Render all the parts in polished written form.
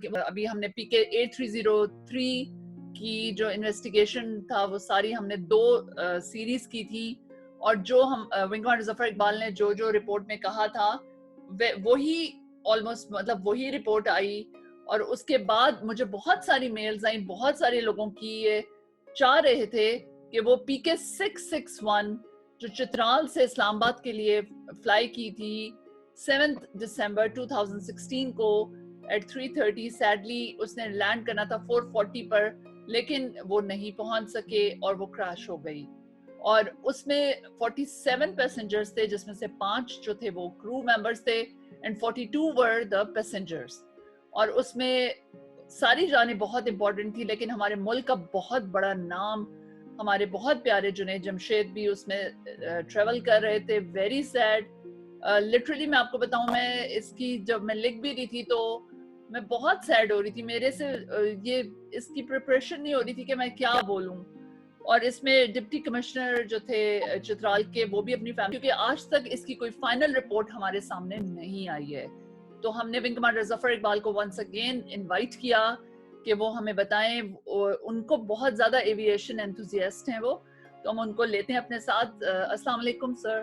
अभी हमने PK 8303 की जो इन्वेस्टिगेशन था वो सारी हमने 2 सीरीज की थी, और जो हम विंग कमांडर जफर इकबाल ने जो रिपोर्ट में कहा था वही ऑलमोस्ट मतलब वही रिपोर्ट आई। और उसके बाद मुझे बहुत सारी मेल्स आई, बहुत सारे लोगों की ये चाह रहे थे कि वो PK 661 जो चित्राल से इस्लामाबाद के लिए फ्लाई की थी 7 दिसंबर 2016 को एट 3:30, सैडली उसने लैंड करना था 440 पर, लेकिन वो नहीं पहुंच सके और वो क्रैश हो गई। और उसमें 47 पैसेंजर्स थे, जिसमें से 5 जो थे वो क्रू मेंबर्स थे एंड 42 वर द पैसेंजर्स। और उसमें सारी जानें बहुत इंपॉर्टेंट थी, लेकिन हमारे मुल्क का बहुत बड़ा नाम, हमारे बहुत प्यारे जुनैद जमशेद भी उसमें ट्रेवल कर रहे थे। वेरी सैड, लिटरली मैं आपको बताऊं, मैं इसकी जब मैं लिख भी रही थी तो मैं बहुत सैड हो रही थी। मेरे से ये इसकी प्रिपरेशन नहीं हो रही थी कि मैं क्या बोलूं। और इसमें डिप्टी कमिश्नर जो थे चित्राल के, वो भी अपनी फैमिली, क्योंकि आज तक इसकी कोई फाइनल रिपोर्ट हमारे सामने नहीं आई है। तो हमने विंग कमांडर जफर इकबाल को वंस अगेन इनवाइट किया कि वो हमें बताएं। उनको बहुत ज्यादा एविएशन एंथुसियास्ट हैं वो, तो हम उनको लेते हैं अपने साथ। अस्सलाम वालेकुम सर।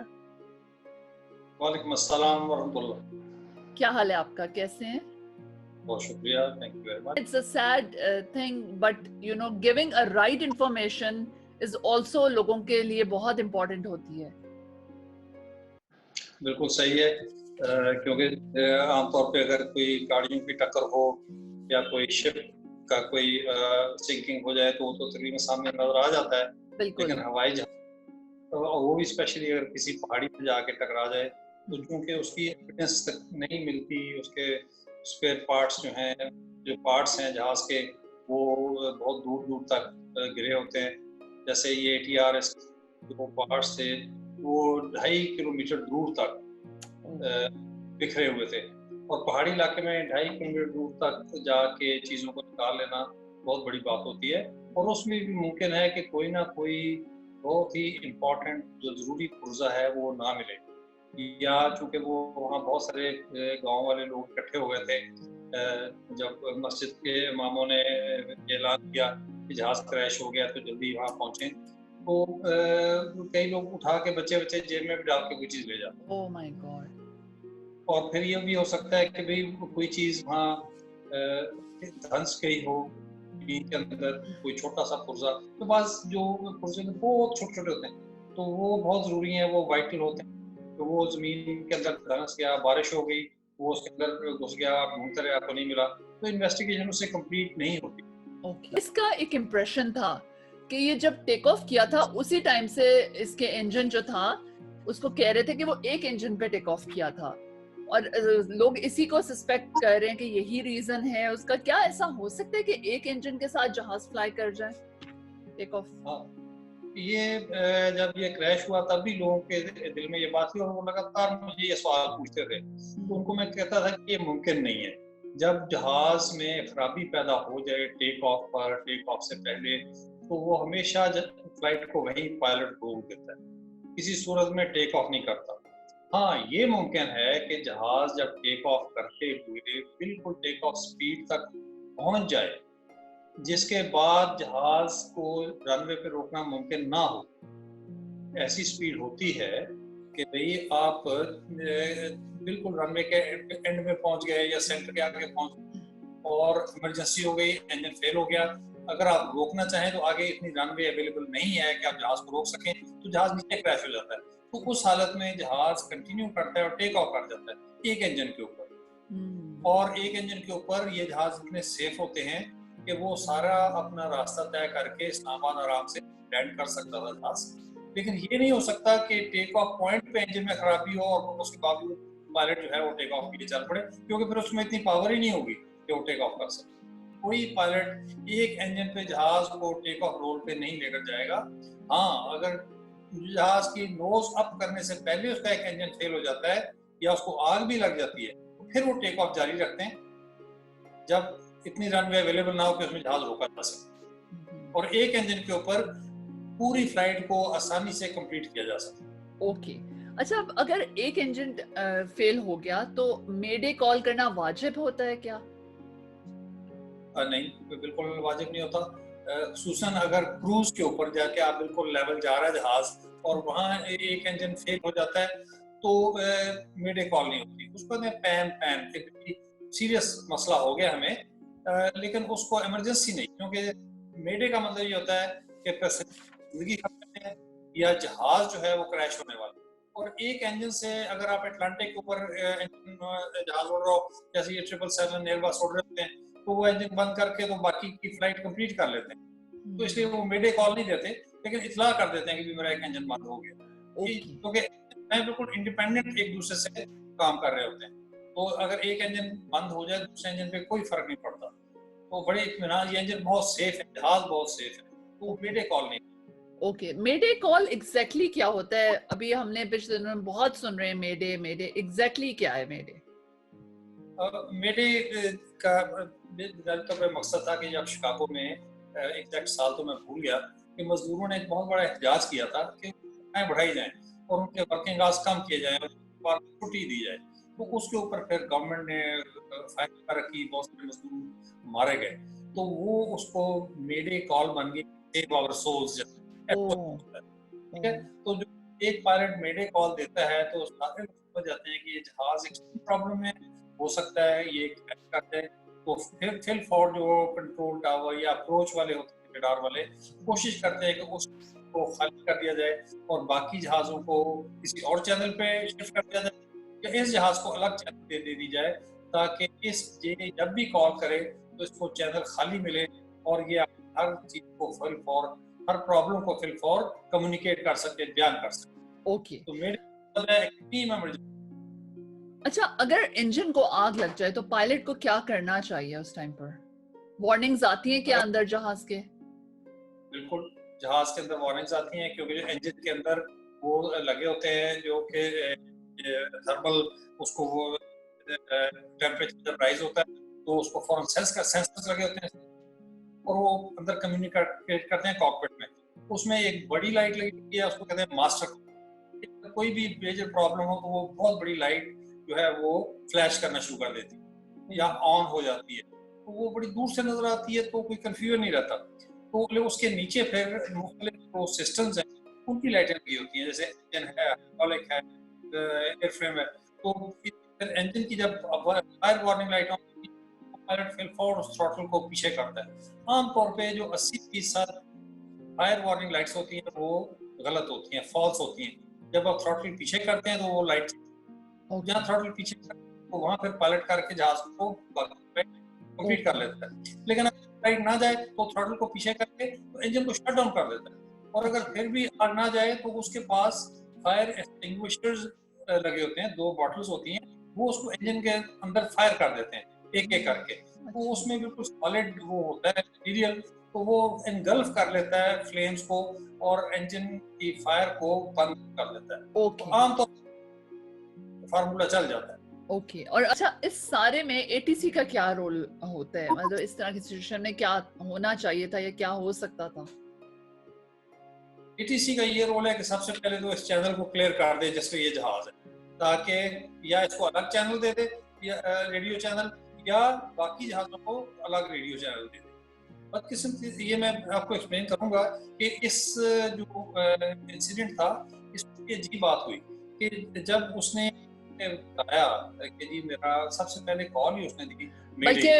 वालेकुम अस्सलाम वरहमतुल्लाह। क्या हाल है आपका, कैसे हैं? बहुत शुक्रिया, thank you very much. It's a sad thing, but you know, giving a right information is also लोगों के लिए बहुत important होती है। बिल्कुल सही है, क्योंकि आमतौर पे अगर कोई गाड़ियों की टक्कर हो या कोई शिप का कोई सिंकिंग हो जाए तो वो तो तकरीबन सामने नजर आ जाता है, लेकिन हवाई जहाज वो भी स्पेशली अगर किसी पहाड़ी पे जाके टकरा जाए तो चूंकि उसकी एविडेंस तक नहीं मिलती, उसके स्पेयर पार्ट्स जो हैं, जो पार्ट्स हैं जहाज के, वो बहुत दूर दूर तक गिरे होते हैं। जैसे ये ATRS जो पार्ट्स थे वो 2.5 किलोमीटर दूर तक बिखरे हुए थे, और पहाड़ी इलाके में 2.5 किलोमीटर दूर तक जाके चीज़ों को निकाल लेना बहुत बड़ी बात होती है। और उसमें भी मुमकिन है कि कोई ना कोई बहुत ही इम्पोर्टेंट जो ज़रूरी पुर्जा है वो ना मिले, या चूँकि वो वहाँ बहुत सारे गांव वाले लोग इकट्ठे हो गए थे जब मस्जिद के इमामों ने ऐलान किया कि जहाज़ क्रैश हो गया तो जल्दी वहाँ पहुँचें, तो कई लोग उठा के बच्चे जेब में भी डाल के कोई चीज़ ले जाते। Oh my God. और फिर ये भी हो सकता है कि भाई कोई चीज़ वहाँ धंस गई हो के अंदर, कोई छोटा सा पुर्जा, तो बस जो पुर्जे बहुत छोटे-छोटे होते हैं, तो वो बहुत ज़रूरी हैं, वो वाइटल होते हैं। तो वो ज़मीन के अंदर धंस गया, बारिश हो गई, वो उसके अंदर घुस गया, आप ढूँढते रहे, आपको नहीं मिला, तो इन्वेस्टिगेशन उससे कंप्लीट नहीं होती। ओके, इसका एक इम्प्रेशन था कि ये जब टेक ऑफ किया था उसी टाइम से इसके इंजन जो था उसको कह रहे थे कि वो एक इंजन पे टेक ऑफ किया था, और लोग इसी को सस्पेक्ट कर रहे हैं कि यही रीजन है उसका। क्या ऐसा हो सकता है कि एक इंजन के साथ जहाज फ्लाई कर जाए टेक ऑफ? हाँ, ये जब ये क्रैश हुआ तब भी लोगों के दिल में ये बात थी, और वो लगातार मुझे ये सवाल पूछते थे, तो उनको मैं कहता था कि ये मुमकिन नहीं है। जब जहाज में खराबी पैदा हो जाए टेक ऑफ से पहले, तो वो हमेशा फ्लाइट को वही पायलट रोक देता है, किसी सूरत में टेक ऑफ नहीं करता। हाँ, ये मुमकिन है कि जहाज जब टेक ऑफ करते हुए बिल्कुल टेक ऑफ स्पीड तक पहुंच जाए, जिसके बाद जहाज को रनवे पे रोकना मुमकिन ना हो। ऐसी स्पीड होती है कि भाई आप बिल्कुल रनवे के एंड में पहुंच गए या सेंटर के आगे पहुंच गए और इमरजेंसी हो गई, इंजन फेल हो गया, अगर आप रोकना चाहें तो आगे इतनी रनवे अवेलेबल नहीं है कि आप जहाज को रोक सकें, तो जहाज नीचे क्रैश हो जाता है। तो उस हालत में जहाज कंटिन्यू करता है और टेक ऑफ कर जाता है एक इंजन के ऊपर। और एक इंजन के ऊपर ये जहाज इतने सेफ होते हैं कि वो सारा अपना रास्ता तय करके इस्लामाबाद आराम से लैंड कर सकता था जहाज। लेकिन ये नहीं हो सकता कि टेक ऑफ पॉइंट पे इंजन में खराबी हो और उसके बावजूद पायलट जो है वो टेक ऑफ के लिए चल पड़े, क्योंकि फिर उसमें इतनी पावर ही नहीं होगी कि वो टेक ऑफ कर सके। कोई पायलट एक इंजन पे जहाज को टेक ऑफ रोल पे नहीं लेकर जाएगा। हाँ, अगर जहाज की नोज अप करने से पहले उसका एक इंजन फेल हो जाता है या उसको आग भी लग जाती है, तो फिर वो टेक ऑफ जारी रखते हैं जब इतनी रनवे अवेलेबल ना हो कि उसमें जहाज रोका जा सके, और एक इंजन के ऊपर पूरी फ्लाइट को आसानी से कंप्लीट किया जा सके। ओके, अच्छा, अब अगर एक इंजन फेल हो गया तो मेडे कॉल करना वाजिब होता है क्या? नहीं, बिल्कुल वाजिब नहीं होता। खुसूसन अगर क्रूज के ऊपर जाके आप बिल्कुल लेवल जा रहा है जहाज और वहाँ एक इंजन फेल हो जाता है तो मेडे कॉल नहीं होती। उसको पैन पैन सीरियस मसला हो गया हमें, लेकिन उसको इमरजेंसी नहीं, क्योंकि मेडे का मतलब ये होता है कि जिंदगी खतरे में या जहाज जो है वो क्रैश होने वाला। और एक इंजन से अगर आप अटलांटिक के ऊपर जहाज उड़ रहा हो, जैसे ये 777 एयरबस उड़ रहे हैं, तो वो इंजन बंद करके तो बाकी की फ्लाइट कंप्लीट कर लेते हैं। तो इसलिए वो मेडे कॉल नहीं देते, लेकिन इतला कर देते हैं कि मेरा एक इंजन बंद हो गया। क्योंकि मैं बिल्कुल इंडिपेंडेंट एक दूसरे से काम कर रहे होते हैं, तो अगर एक इंजन बंद हो जाए दूसरे इंजन पे कोई फर्क नहीं पड़ता। तो बड़े इत्मीनान, ये इंजन बहुत सेफ है, जहाज बहुत सेफ है, तो मेडे कॉल नहीं। ओके, मेडे कॉल एग्जैक्टली क्या होता है? अभी हमने पिछले दिनों में बहुत सुन रहे हैं मेडे मेडे, एग्जैक्टली क्या है मेडे? मेडे का तो मकसद था कि जब शिकागो में एग्जैक्ट साल तो मैं भूल गया कि मजदूरों ने एक बहुत बड़ा एहतजाज किया था कि बढ़ाई जाए और उनके वर्किंग आवर्स कम किए जाए और छुट्टी दी जाए। तो उसके ऊपर फिर गवर्नमेंट ने फाइल रखी, बहुत सारे मजदूर मारे गए, तो वो उसको मेडे कॉल बन गई, सेव आवर सोल्स। ठीक है, तो जो एक पायलट मेडे कॉल देता है तो सारे लोग समझ जाते हैं कि ये जहाज एक प्रॉब्लम में हो सकता है, ये क्रैश कर जाए। तो फिर फॉर जो कंट्रोल टावर या अप्रोच वाले होते हैं, रडार वाले, कोशिश करते हैं कि उसको खाली कर दिया जाए और बाकी जहाजों को किसी और चैनल पे शिफ्ट कर दिया जाए या इस जहाज को अलग चैनल दे दी जाए, ताकि ये जब भी कॉल करे तो इसको चैनल खाली मिले और ये हर चीज को फिल फॉर, हर प्रॉब्लम को फिल फॉर कम्युनिकेट कर सके, बयान कर सके। ओके, तो मेरे मतलब है एक्सट्रीम इमरजेंसी। अच्छा, अगर इंजन को आग लग जाए तो पायलट को क्या करना चाहिए उस टाइम पर? वार्निंग्स आती हैं क्या अंदर जहाज के? बिल्कुल, जहाज के अंदर वार्निंग्स आती हैं, क्योंकि जो इंजन के अंदर वो लगे होते हैं जो कि थर्मल, उसको वो टेम्परेचर जब राइज होता है तो उसको फौरन सेंसर्स लगे होते हैं और वो अंदर कम्युनिकेट करते हैं कॉकपिट में। उसमें एक बड़ी लाइट लगी है, उसको कहते हैं मास्टर। कोई भी मेजर प्रॉब्लम हो तो वो बहुत बड़ी लाइट जो है वो फ्लैश करना शुरू कर देती है या ऑन हो जाती है, तो वो बड़ी दूर से नजर आती है, तो कोई कंफ्यूजन नहीं रहता। तो उसके नीचे फिर मुख्तलिफ जो सिस्टम्स हैं उनकी लाइटें लगी होती हैं, जैसे इंजन है, हाइड्रोलिक है, एयरफ्रेम है। तो फिर इंजन की जब फायर वार्निंग लाइट होती है तो पायलट फिर फॉर उस थ्रॉटल को पीछे करता है। आमतौर पे जो 80% फायर वार्निंग लाइट्स होती हैं वो गलत होती हैं, फॉल्स होती हैं। जब आप थ्रॉटल पीछे करते हैं तो वो लाइट, जहाँ थ्रॉटल पीछे करते हैं तो वहां फिर पायलट करके जहाज को कंप्लीट कर लेता है। लेकिन अगर लाइट ना जाए तो थ्रॉटल को पीछे करके तो इंजन को शट डाउन कर देता है। और अगर फिर भी आग ना जाए तो उसके पास फायर एक्सटिंग्विशर्स लगे होते हैं, 2 बॉटल्स होती हैं, वो उसको इंजन के अंदर फायर कर देते हैं एक एक करके। तो उसमें बिल्कुल सॉलिड वो होता है मटीरियल, तो वो इनगल्फ कर लेता है फ्लेम्स को और इंजन की फायर को बंद कर देता है। तो आमतौर पर फार्मूला चल जाता है। ओके, और अच्छा, इस सारे में एटीसी का क्या रोल होता है? मतलब इस तरह की सिचुएशन में क्या होना चाहिए था या क्या हो सकता था? एटीसी का ये रोल है कि सबसे पहले तो इस चैनल को क्लियर कर दे जिसमें ये जहाज है, ताकि या इसको अलग चैनल दे दे या रेडियो चैनल, या बाकी जहाजों को अलग रेडियो चैनल दे दे। बदकिस्मती ये मैं आपको एक्सप्लेन करूंगा कि इस जो इंसिडेंट था, इसकी अजीब बात हुई कि जब उसने बताया कि जी मेरा सबसे पहले कॉल ही उसने दी, बल्कि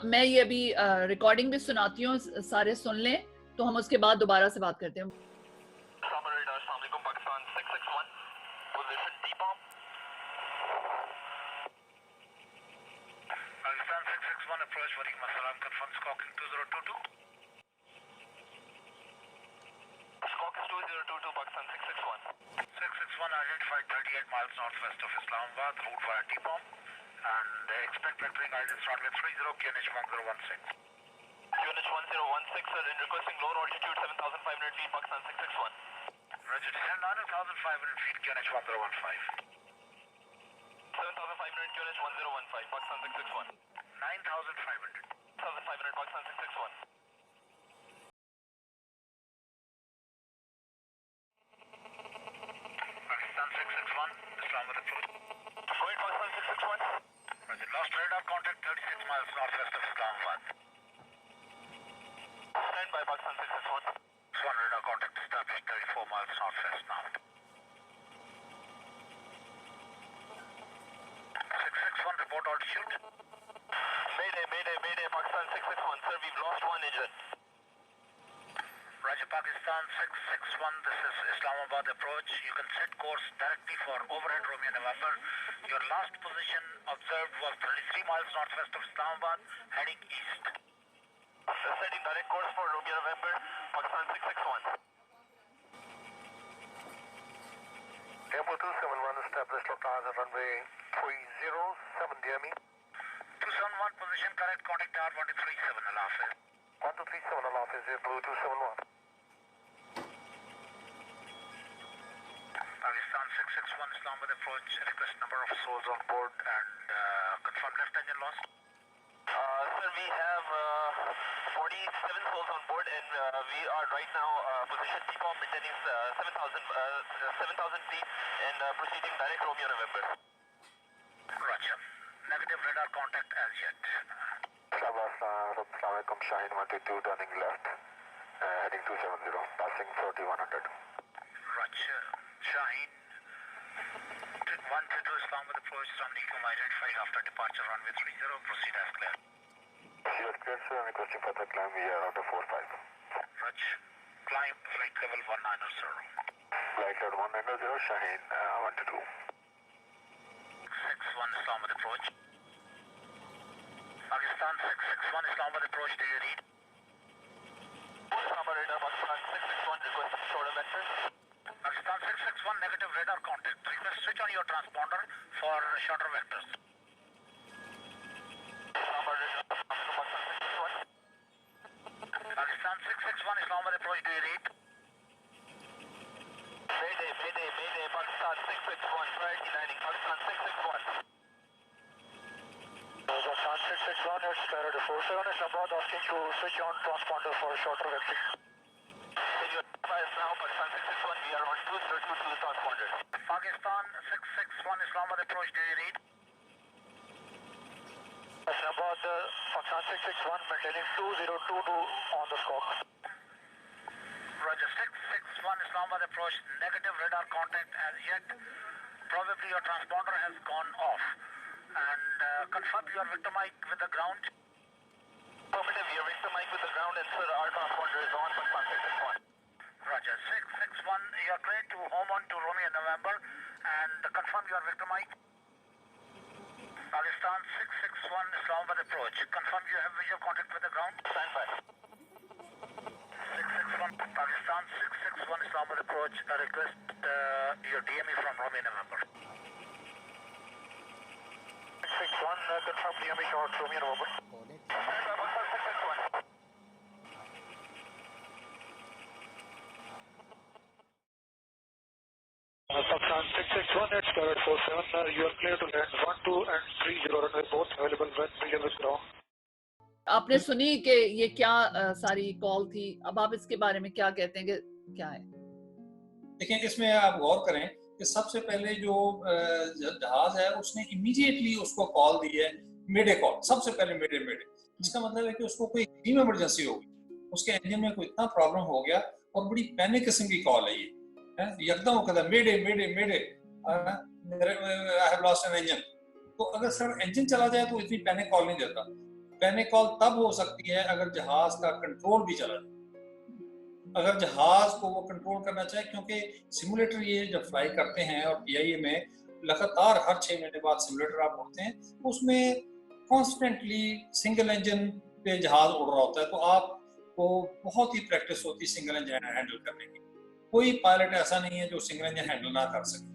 मैं ये अभी रिकॉर्डिंग भी सुनाती हूँ, सारे सुन लें, तो हम उसके बाद दोबारा से बात करते हैं। Identified 38 miles northwest of Islamabad, route via T-bomb, and expect vectoring guidance runway 30, QNH 1016. QNH 1016, sir, in requesting lower altitude 7,500 feet, Pakistan 661. Roger, descend 9,500 feet, QNH 1015. 7,500, QNH 1015, Pakistan 661. 9,500. 1,500, Pakistan 661. Islamabad approach. Go ahead, Pakistan 661. Roger, lost radar contact 36 miles northwest northwest of Islamabad. Stand by Pakistan 661. 1 radar contact established 34 miles northwest now. 661 report altitude. Mayday, mayday, mayday, Pakistan 661. Sir, we've lost one engine. Roger, Pakistan 661, this is Islamabad approach. You can set course directly for overhead Romeo November. Your last position observed was 33 miles northwest of Islamabad, heading east. Setting direct course for Romeo November, Pakistan 661. Tempo 271 established LOCTAS at runway 307, dear me. 271, position correct, contact tower 1237, Allah Hafiz. 1237, Allah Hafiz, Blue 271. Pakistan 661, Islamabad approach, request number of souls on board and confirm left engine loss. Sir, we have 47 souls on board and we are right now position T-bomb maintaining 7,000 feet and proceeding direct Romeo November. Roger. Negative radar contact as yet. Assalamualaikum, Shaheen 122 turning left, heading 270, passing 4100. Roger. Shaheen 122 Islamabad approach from Nikum identified after departure runway 30, proceed as clear. You are clear, sir. I'm requesting further climb via router 45. Roger. Climb flight level 190. Flight level 190, Shaheen 122. 61 Islamabad approach. Pakistan 661 Islamabad approach, do you read? Islamabad radar, Pakistan 661 request shoulder vector. Pakistan 661 negative radar contact. Request switch on your transponder for shorter vectors. Islamabad radar, Pakistan 661. Pakistan 661 Islamabad approach, do you read? Mayday, mayday, mayday, Pakistan 661 priority landing, Pakistan 661. Pakistan 661, it's Sierra 47 Islamabad asking to switch on transponder for shorter vector. In your advice now, Pakistan 661, we are on 2022 transponder. Pakistan 661 Islamabad approach, do you read? Islamabad, Pakistan 661 maintaining 2022 on the scope. Roger, 661 Islamabad approach, negative radar contact as yet. Probably your transponder has gone off. And confirm your Victor mic with the ground. Affirmative, your Victor mic with the ground and sir, our transponder is on, Pakistan 661. Roger, 661, you are cleared to home on to Romeo November and confirm your Victor mic. Pakistan 661 Islamabad approach, confirm you have visual contact with the ground. Stand by. 661, Pakistan 661 Islamabad approach, request your DME from Romeo November. 661, confirm DME short Romeo November. Stand by, Pakistan 661. Pakistan 661, it's Sierra 47, you are clear to land 12 and 30 runway, both available when clear with ground. आपने सुनी कि ये क्या सारी call थी, अब आप इसके बारे में क्या कहते हैं कि क्या है? देखिए, इसमें आप गौर करें कि सबसे पहले जो जहाज है उसने इमीडिएटली उसको कॉल दी है, मेडे कॉल, सबसे पहले मेडे मेडे। इसका मतलब है कि उसको कोई एक्सट्रीम इमरजेंसी होगी, उसके इंजन में कोई इतना प्रॉब्लम हो गया और बड़ी पैनिक किस्म की कॉल है ये, एकदम वो कहता है mayday mayday mayday, I have lost an engine. तो अगर सिर्फ इंजन चला जाए तो इतनी पैनिक कॉल नहीं देता। पैनिक कॉल तब हो सकती है अगर जहाज का कंट्रोल भी चला जाए, अगर जहाज को वो कंट्रोल करना चाहे, क्योंकि सिमुलेटर ये जब फ्लाई करते हैं और पीआईए में लगातार हर 6 महीने बाद सिमुलेटर आप उड़ते हैं, उसमें कॉन्स्टेंटली सिंगल इंजन पे जहाज उड़ रहा होता है, तो आपको बहुत ही प्रैक्टिस होती है सिंगल इंजन हैंडल करने की। कोई पायलट ऐसा नहीं है जो सिंगल इंजन हैंडल ना कर सके,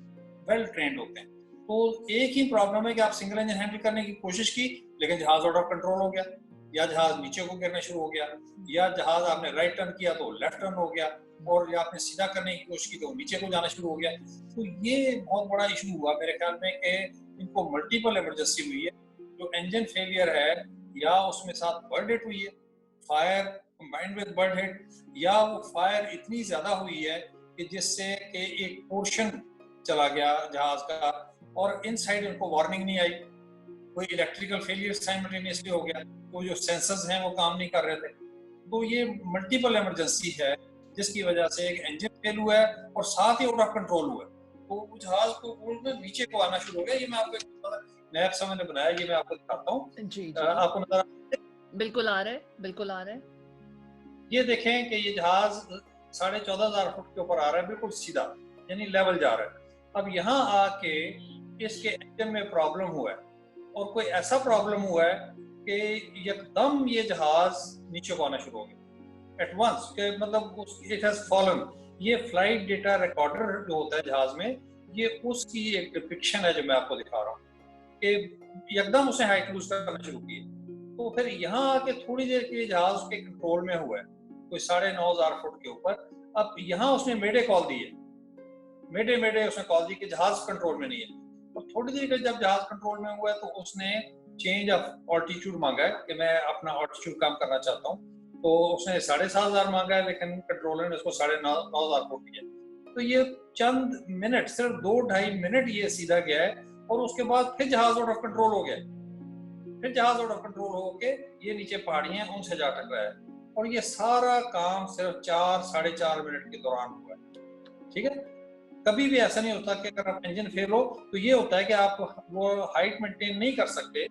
वेल ट्रेंड होते हैं। तो एक ही प्रॉब्लम है कि आप सिंगल इंजन हैंडल करने की कोशिश की लेकिन जहाज आउट ऑफ कंट्रोल हो गया, या जहाज नीचे को गिरना शुरू हो गया, या जहाज आपने राइट टर्न किया तो लेफ्ट टर्न हो गया, और या आपने सीधा करने की कोशिश की तो नीचे को जाना शुरू हो गया। तो ये बहुत बड़ा इशू हुआ मेरे ख्याल में कि इनको मल्टीपल इमरजेंसी हुई है। जो इंजन फेलियर है या उसमें साथ बर्ड हिट हुई है, fire combined with bird hit, या वो फायर इतनी ज्यादा हुई है कि जिससे कि एक पोर्शन चला गया जहाज का और इनसाइड उनको वार्निंग नहीं आई। कोई इलेक्ट्रिकल फेलियर साइमल्टेनियसली हो गया, तो जो सेंसर्स हैं वो काम नहीं कर रहे थे। तो ये मल्टीपल इमरजेंसी है जिसकी वजह से एक इंजन फेल हुआ है और साथ ही आउट ऑफ कंट्रोल हुआ है। तो जहाज को नीचे को आना शुरू हो गया। ये मैं आपको मैप से मैंने बनाया, ये मैं आपको दिखाता हूँ। जी आपको नजर बिल्कुल आ रहा है, बिल्कुल आ रहा है। ये देखें कि ये जहाज 14,500 फुट के ऊपर आ रहा है, बिल्कुल सीधा, यानी लेवल जा रहा है। अब यहाँ आके इसके इंजन में प्रॉब्लम हुआ है और कोई ऐसा प्रॉब्लम हुआ है कि एकदम ये जहाज नीचे को आना शुरू हो गया एट वंस, के मतलब इट हैज फॉलन। ये फ्लाइट डेटा रिकॉर्डर जो होता है जहाज में, ये उसकी एक डिपिक्शन है जो मैं आपको दिखा रहा हूँ कि एकदम उसने हाइट लूज करना शुरू की। तो फिर यहाँ आके थोड़ी देर के लिए जहाज उसके कंट्रोल में हुआ है, कोई 9,500 फुट के ऊपर। अब यहाँ उसने मेडे कॉल दी है, मेडे उसने कॉल दी कि जहाज कंट्रोल में नहीं है। और थोड़ी देर के जब जहाज कंट्रोल में हुआ है तो उसने चेंज ऑफ ऑल्टीट्यूड मांगा है कि मैं अपना ऑल्टीट्यूड कम करना चाहता हूँ। तो उसने 7,500 मांगा है, लेकिन कंट्रोलर ने उसको 9,500 फुट दिया। तो ये चंद मिनट, सिर्फ 2-2.5 मिनट ये सीधा गया है और उसके बाद फिर जहाज आउट ऑफ कंट्रोल हो गया। फिर जहाज आउट ऑफ कंट्रोल होके ये नीचे पहाड़ियां उनसे जा टकराया है। और ये सारा काम सिर्फ 4-4.5 मिनट के दौरान हुआ है। ठीक है, कभी भी ऐसा नहीं होता कि अगर आप इंजन फेल हो तो ये होता है कि आप वो हाइट मेंटेन नहीं कर सकते,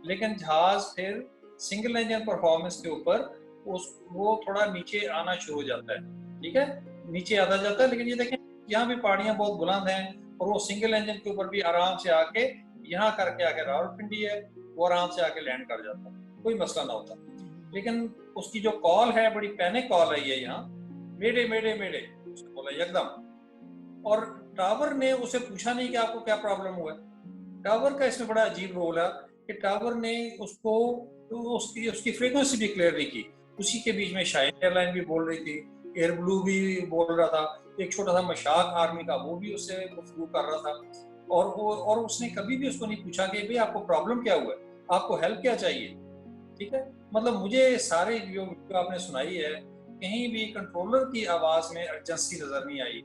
लेकिन जहाज फिर सिंगल इंजन परफॉर्मेंस के ऊपर वो थोड़ा नीचे आना शुरू हो जाता है। ठीक है, नीचे आता जाता है। लेकिन ये देखें यहाँ भी पहाड़ियां बहुत बुलंद हैं और वो सिंगल इंजन के ऊपर भी आराम से आके यहाँ करके आके रावलपिंडी है, वो आराम से आके लैंड कर जाता है, कोई मसला ना होता। लेकिन उसकी जो कॉल है बड़ी पैनिक कॉल है ये, यहाँ मेडे मेडे मेडे उसने बोला एकदम। और टावर ने उसे पूछा नहीं कि आपको क्या प्रॉब्लम हुआ है। टावर का इसमें बड़ा अजीब रोल है कि टावर ने उसको उसकी फ्रीक्वेंसी भी क्लियर नहीं की। उसी के बीच में शाइन एयरलाइन भी बोल रही थी, एयर ब्लू भी बोल रहा था, एक छोटा सा मशाक आर्मी का वो भी उससे गुफ्तगू कर रहा था। और उसने कभी भी उसको नहीं पूछा कि भाई आपको प्रॉब्लम क्या हुआ है, आपको हेल्प क्या चाहिए। ठीक है, मतलब मुझे सारे जो आपने सुनाई है कहीं भी कंट्रोलर की आवाज में अर्जेंसी नजर नहीं आई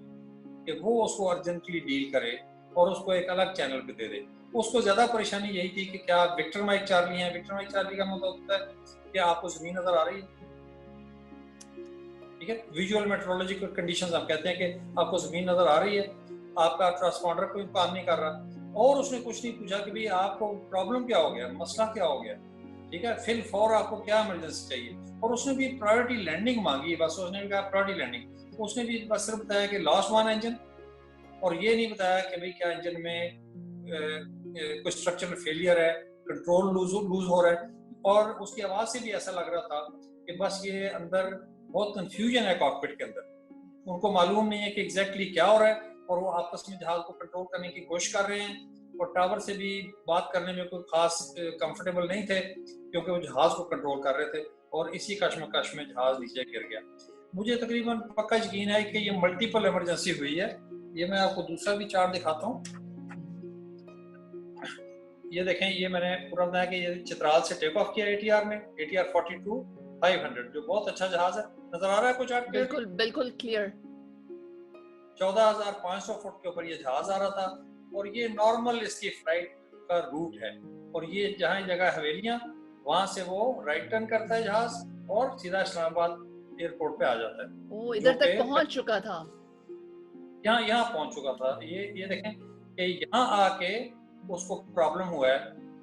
कि वो उसको अर्जेंटली डील करे और उसको एक अलग चैनल पे दे दे। उसको ज्यादा परेशानी यही थी कि क्या विक्टर माइक चार्ली है। विक्टर माइक चार्ली का मतलब होता है कि आपको जमीन नजर आ रही है। ठीक है, विजुअल मेट्रोलॉजिकल कंडीशंस हम कहते हैं कि आपको जमीन नजर आ रही है, आपका ट्रांसपॉन्डर कोई काम नहीं कर रहा। और उसने कुछ नहीं पूछा कि भाई आपको प्रॉब्लम क्या हो गया, मसला क्या हो गया। ठीक है, फिल फॉर आपको क्या इमरजेंसी चाहिए। और उसने भी प्रायोरिटी लैंडिंग मांगी, बस उसने भी कहा प्रायोरिटी लैंडिंग। उसने भी बस सिर्फ बताया कि लॉस्ट वन इंजन, और ये नहीं बताया कि भाई क्या इंजन में कोई स्ट्रक्चरल फेलियर है, कंट्रोल लूज हो रहा है। और उसकी आवाज से भी ऐसा लग रहा था कि बस ये अंदर बहुत कंफ्यूजन है कॉकपिट के अंदर, उनको मालूम नहीं है कि एग्जैक्टली क्या हो रहा है। और वो आपस में जहाज को कंट्रोल करने की कोशिश कर रहे हैं और टावर से भी बात करने में कोई खास कंफर्टेबल नहीं थे क्योंकि वो जहाज को कंट्रोल कर रहे थे। और इसी कश्मकश में जहाज नीचे गिर गया। मुझे तकरीबन पक्का यकीन है कि ये मल्टीपल इमरजेंसी हुई है। ये मैं आपको दूसरा भी चार्ट दिखाता हूँ। ये देखें, ये मैंने पूरा बताया कि ये चित्राल से टेक ऑफ किया एटीआर ने, एटीआर 42-500, जो बहुत अच्छा जहाज है। नजर आ रहा है कुछ चार्ट? बिल्कुल बिल्कुल क्लियर। 14,500 फुट के ऊपर ये जहाज आ रहा था और ये नॉर्मल इसकी फ्लाइट का रूट है। और ये जहाँ जगह हवेलियां, वहां से वो राइट टर्न करता है जहाज और सीधा इस्लामाबाद एयरपोर्ट पे आ जाता है। वो इधर तक पहुंच चुका था, यहाँ पहुंच चुका था। ये देखें कि यहाँ आके उसको प्रॉब्लम हुआ है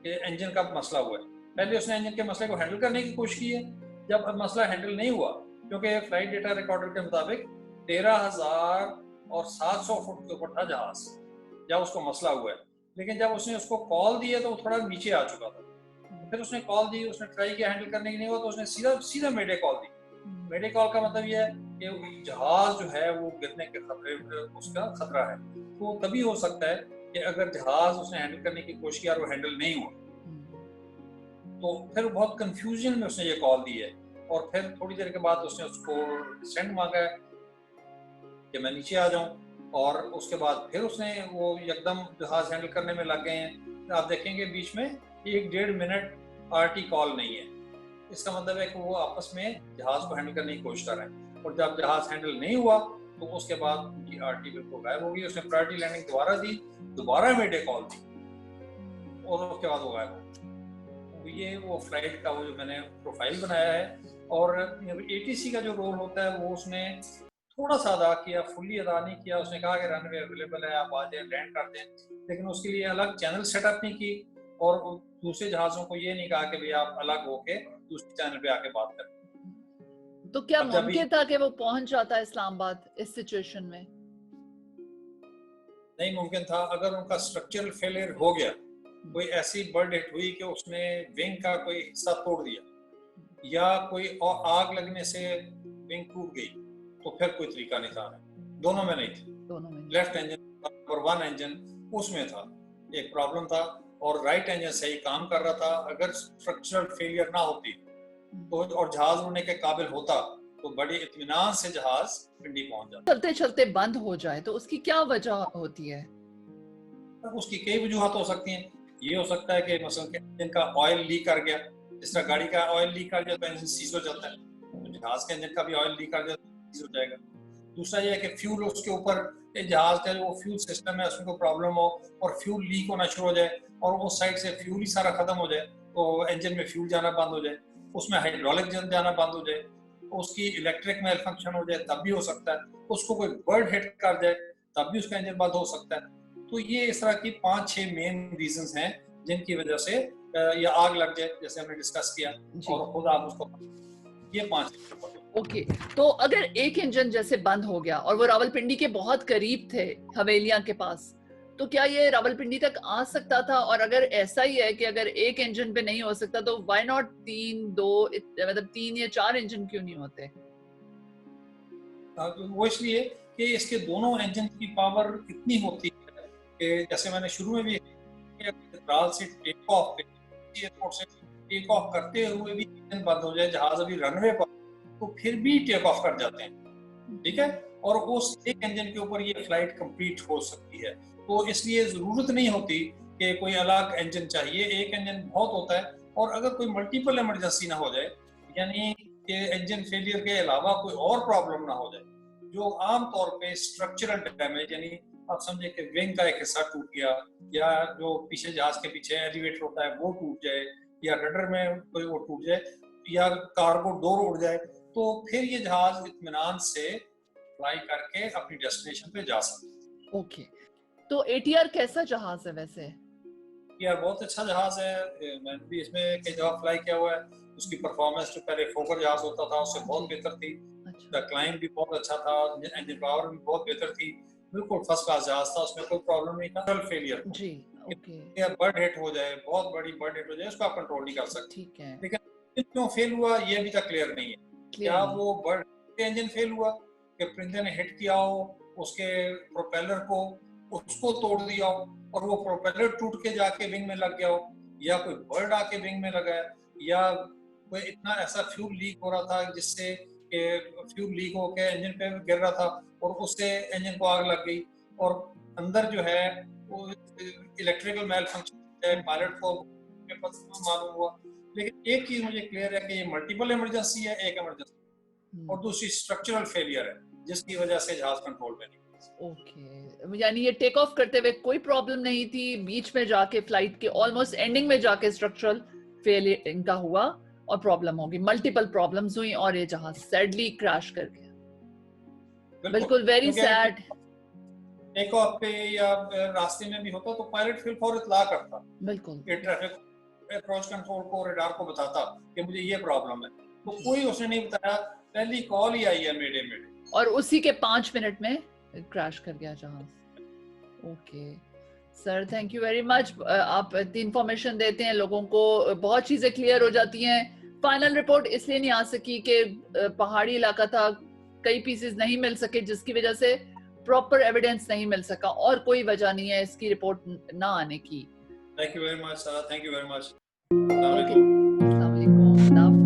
कि इंजन का मसला हुआ है। पहले उसने इंजन के मसले को हैंडल करने की कोशिश की है, जब मसला हैंडल नहीं हुआ क्योंकि फ्लाइट डेटा रिकॉर्डर के मुताबिक 13,700 फुट के ऊपर था जहाज जब उसको मसला हुआ है। लेकिन जब उसने उसको कॉल दी है तो वो थोड़ा नीचे आ चुका था। फिर उसने कॉल दी, उसने ट्राई किया हैंडल करने की, नहीं हुआ तो उसने सीधा मेडे कॉल दी। मेडे कॉल का मतलब ये है कि जहाज जो है वो गिरने के खतरे, उसका खतरा है। तो तभी हो सकता है कि अगर जहाज उसने हैंडल करने की कोशिश की और वो हैंडल नहीं हुआ तो फिर बहुत कंफ्यूजन में उसने ये कॉल दी है। और फिर थोड़ी देर के बाद उसने उसको डिसेंड मांगा है कि मैं नीचे आ जाऊं। और उसके बाद फिर उसने वो एकदम जहाज हैंडल करने में लग गए हैं। आप देखेंगे बीच में 1-1.5 मिनट आरटी कॉल नहीं है। इसका मतलब है कि वो आपस में जहाज को हैंडल करने की कोशिश कर रहे हैं। और जब जहाज हैंडल नहीं हुआ तो उसके बाद उनकी आरटी बिल्कुल गायब हो गई। उसने प्रायोरिटी लैंडिंग दोबारा दी, दोबारा मेडे कॉल दी और उसके बाद वो गायब हो गई। तो ये वो फ्लाइट का वो जो मैंने प्रोफाइल बनाया है, और ATC का जो रोल होता है वो उसने थोड़ा सा अदा किया, फुल्ली अदा नहीं किया। उसने कहा कि रनवे अवेलेबल है, आप आ जाए, लैंड कर दें, लेकिन उसके लिए अलग चैनल सेटअप नहीं की, और दूसरे जहाज़ों को ये नहीं कहा कि भाई आप अलग होके दूसरे चैनल पे आके बात करें। तो क्या अब जब मुमकिन था कि वो पहुंच जाता इस्लामाबाद इस सिचुएशन में? नहीं मुमकिन था। अगर उनका स्ट्रक्चरल फेलियर हो गया, कोई ऐसी बर्ड हिट हुई कि उसने विंग का कोई हिस्सा तोड़ दिया, या कोई और आग लगने से विंग टूट गई, तो फिर कोई तरीका नहीं था। दोनों में नहीं थी। दोनों में लेफ्ट इंजन और वन इंजन उसमें था एक प्रॉब्लम था, और राइट इंजन सही काम कर रहा था। अगर स्ट्रक्चरल फेलियर ना होती तो और जहाज उड़ने के काबिल होता तो बड़ी इत्मीनान से जहाज पिंडी पहुंच जाता। चलते चलते बंद हो जाए तो उसकी क्या वजह होती है? उसकी कई वजूहत हो सकती हैं। ये हो सकता है कि मसलन इंजन का ऑयल लीक कर गया, जिस तरह गाड़ी का ऑयल लीक कर गया तो इंजन सीज हो जाता है, तो जहाज के इंजन का भी ऑयल लीक कर गया तो सीज हो जाएगा। दूसरा ये है कि फ्यूल उसके ऊपर, जहाज का जो फ्यूल सिस्टम है उसमें कोई प्रॉब्लम हो और फ्यूल लीक होना शुरू हो जाए, और उस साइड से फ्यूल ही सारा खत्म हो जाए, तो इंजन में फ्यूल जाना बंद हो जाए, उसमें हाइड्रोलिक जाना बंद हो जाए, तो उसकी इलेक्ट्रिक मेल फंक्शन हो जाए तब भी हो सकता है। उसको कोई बर्ड हिट कर जाए तब भी उसका इंजन बंद हो सकता है। तो ये इस तरह की 5-6 मेन रीजंस हैं जिनकी वजह से या आग लग जाए, जैसे हमने डिस्कस किया, और खुद आप उसको, ये 5। ओके, तो अगर एक इंजन जैसे बंद हो गया और वो रावलपिंडी के बहुत करीब थे, हवेलियां के पास, तो क्या ये रावलपिंडी तक आ सकता था? और अगर ऐसा ही है कि अगर एक इंजन पे नहीं हो सकता तो व्हाई नॉट 3 या 4 इंजन क्यों नहीं होते? वो इसलिए कि इसके दोनों इंजन की पावर इतनी होती है कि जैसे मैंने शुरू में भी एयरपोर्ट से टेक ऑफ करते हुए भी इंजन बंद हो जाए, जहाज अभी रनवे पर, तो फिर भी टेक ऑफ कर जाते हैं, ठीक है, और उस एक इंजन के ऊपर ये फ्लाइट कंप्लीट हो सकती है। तो इसलिए जरूरत नहीं होती कि कोई अलग इंजन चाहिए, एक इंजन बहुत होता है। और अगर कोई मल्टीपल इमरजेंसी ना हो जाए, यानी कि इंजन फेलियर के अलावा कोई और प्रॉब्लम ना हो जाए, जो आम तौर पे स्ट्रक्चरल डैमेज, यानी आप समझे कि विंग का एक हिस्सा टूट गया, या जो पीछे जहाज के पीछे एलिवेटर होता है वो टूट जाए, या रडर में कोई वो टूट जाए, या कार्गो डोर उड़ जाए, तो फिर ये जहाज इत्मीनान से फ्लाई करके अपनी डेस्टिनेशन पे जा सकते हैं। ओके, तो ATR कैसा जहाज है वैसे? यार बहुत अच्छा जहाज है, मैंने भी इसमें कई दफा फ्लाई किया हुआ है। उसकी परफॉर्मेंस जो पहले फोकर जहाज होता था उससे बहुत बेहतर थी। अच्छा, क्लाइंब भी बहुत अच्छा था, इंजन पावर भी बहुत बेहतर थी, बिल्कुल फर्स्ट क्लास जहाज था, उसमें कोई प्रॉब्लम नहीं था। फेलियर जी, ओके, या बर्ड हिट हो जाए, बहुत बड़ी बर्ड हिट हो जाए, उसको आप कंट्रोल नहीं कर सकते। ठीक है, लेकिन क्यों फेल हुआ ये अभी तक क्लियर नहीं है। क्या नहीं। वो बर्ड इंजन फेल हुआ कि परिंदे ने हिट किया हो उसके प्रोपेलर को, उसको तोड़ दिया हो और वो प्रोपेलर टूट के जाके विंग में लग गया हो, या कोई बर्ड आके विंग में लगा है, या कोई इतना ऐसा फ्यूल लीक हो रहा था जिससे फ्यूल लीक होके इंजन पे गिर रहा था और उससे इंजन को आग लग गई, और अंदर जो है वो इलेक्ट्रिकल मेल फंक्शन पायलट को मालूम हुआ। लेकिन एक चीज मुझे क्लियर है कि ये मल्टीपल इमरजेंसी है, एक इमरजेंसी, और दूसरी स्ट्रक्चरल फेलियर है जिसकी वजह से जहाज कंट्रोल में नहीं। ओके, यानी ये टेक ऑफ करते हुए कोई प्रॉब्लम नहीं थी, बीच में जाके फ्लाइट के ऑलमोस्ट एंडिंग में जाके स्ट्रक्चरल फेलियर इनका हुआ और प्रॉब्लम होगी, मल्टीपल प्रॉब्लम्स हुई और ये जहाज सैडली क्रैश कर गया। बिल्कुल वेरी सैड। टेक ऑफ पे या रास्ते में भी होता तो पायलट फिर फौरन इत्तला करता, बिल्कुल, ये ट्रैफिक अप्रोच कंट्रोल को, रडार को बताता कि मुझे ये प्रॉब्लम है, तो कोई उसने नहीं बताया, पहली कॉल ही आई है मेडे मेडे, और उसी के 5 मिनट में क्रैश कर गया जहाज। Okay sir, thank you very much. आप इतनी इंफॉर्मेशन देते हैं लोगों को, बहुत चीजें क्लियर हो जाती हैं। फाइनल रिपोर्ट इसलिए नहीं आ सकी कि पहाड़ी इलाका था, कई पीसेस नहीं मिल सके जिसकी वजह से प्रॉपर एविडेंस नहीं मिल सका, और कोई वजह नहीं है इसकी रिपोर्ट ना आने की। Thank you very much sir, thank you very much. Okay, अस्सलाम वालेकुम।